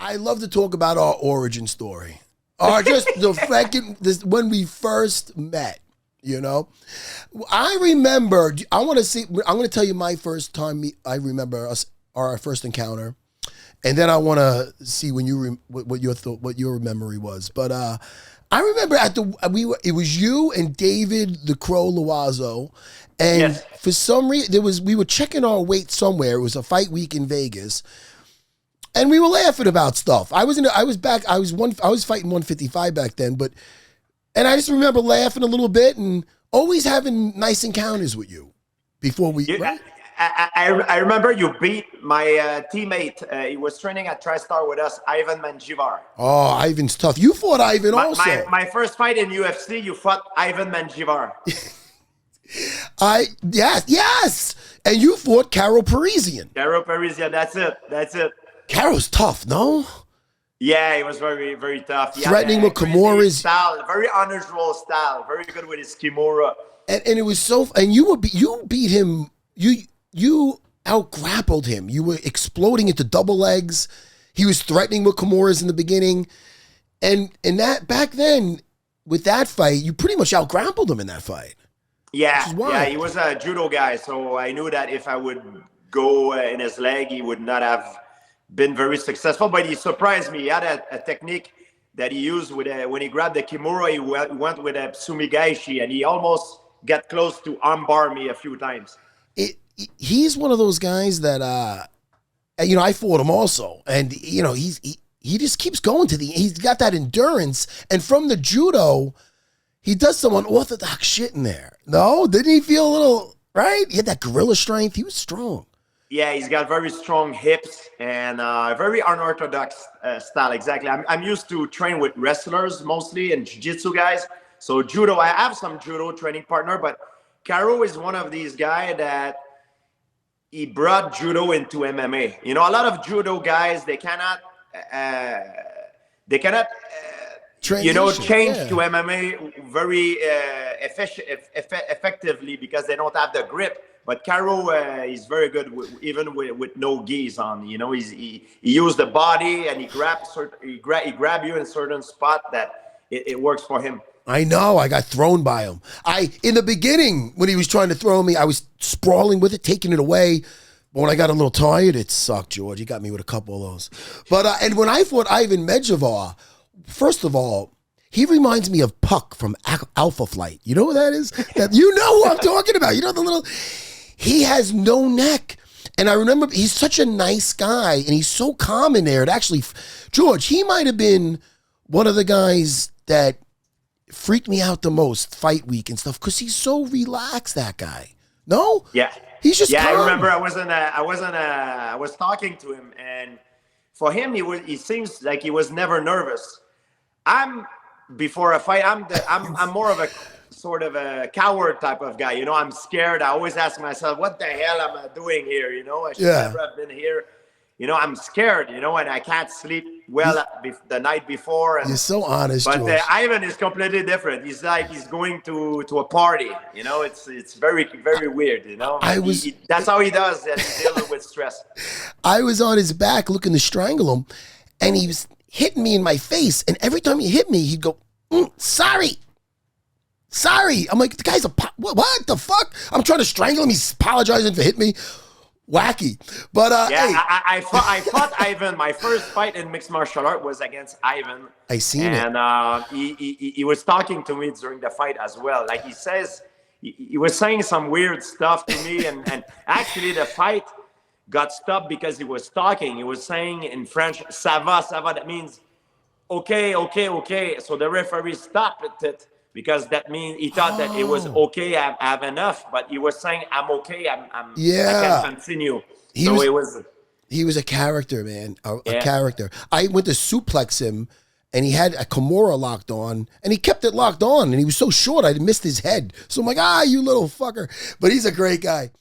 I love to talk about our origin story. Or just the fucking when we first met, you know? I remember, I want to see, I'm going to tell you my first time, I remember us, our first encounter. And then I want to see when you what your memory was. But I remember it was you and David the Crow Loazo, and for some reason we were checking our weight somewhere. It was a fight week in Vegas, and we were laughing about stuff. I was fighting 155 back then, and I just remember laughing a little bit and always having nice encounters with you before we. Right? I remember you beat my teammate. He was training at TriStar with us, Ivan Manjivar. Oh, Ivan's tough. You fought Ivan also. My first fight in UFC, you fought Ivan Manjivar. Yes. And you fought Carol Parisian. That's it. Carol's tough, no? Yeah, he was very, very tough. Threatening with Kimura's style, very unusual style, very good with his Kimura. And it was so, and you beat him. You out-grappled him. You were exploding into double legs. He was threatening with Kimuras in the beginning. And that back then, with that fight, you pretty much out-grappled him in that fight. Yeah, he was a judo guy, so I knew that if I would go in his leg, he would not have been very successful. But he surprised me. He had a technique that he used with when he grabbed the Kimura, he went with a Sumigaishi, and he almost got close to armbar me a few times. He's one of those guys that, I fought him also. And, he just keeps going he's got that endurance. And from the judo, he does some unorthodox shit in there. No? Didn't he feel a little, right? He had that gorilla strength. He was strong. Yeah, he's got very strong hips and very unorthodox style. Exactly. I'm used to train with wrestlers mostly and jiu-jitsu guys. So judo, I have some judo training partner, but Caro is one of these guys that he brought judo into MMA. A lot of judo guys, they cannot change to MMA very effectively because they don't have the grip. But Caro is very good even with no gis on. He used the body and he grab you in a certain spot that it works for him. I know. I got thrown by him. In the beginning, when he was trying to throw me, I was sprawling with it, taking it away. But when I got a little tired, it sucked, George. He got me with a couple of those. But and when I fought Ivan Medjevar, first of all, he reminds me of Puck from Alpha Flight. You know who that is? You know who I'm talking about. You know the little... He has no neck. And I remember he's such a nice guy, and he's so calm in there. It actually... George, he might have been one of the guys that freaked me out the most fight week and stuff because he's so relaxed, that guy. No? Yeah. He's just calm. I remember I was talking to him, and for him he seems like he was never nervous. Before a fight, I'm more of a sort of a coward type of guy. I'm scared. I always ask myself, what the hell am I doing here? I should never have been here. I'm scared, and I can't sleep well the night before. And, you're so honest, but George. Ivan is completely different. He's like he's going to a party. It's very, very weird. That's how he does and dealing with stress. I was on his back looking to strangle him, and he was hitting me in my face. And every time he hit me, he'd go, "Sorry." I'm like, the guy's what the fuck? I'm trying to strangle him. He's apologizing for hitting me. Wacky. But yeah, hey. I fought Ivan. My first fight in mixed martial art was against Ivan. I seen it. And he was talking to me during the fight as well. Like he was saying some weird stuff to me, and actually the fight got stopped because he was talking. He was saying in French, "Ça va, ça va." That means okay. So the referee stopped it. Because that means he thought that it was okay, I have enough, but he was saying, I'm okay, I can continue. He was a character, man, a character. I went to suplex him, and he had a Kimura locked on, and he kept it locked on, and he was so short, I missed his head. So I'm like, you little fucker. But he's a great guy.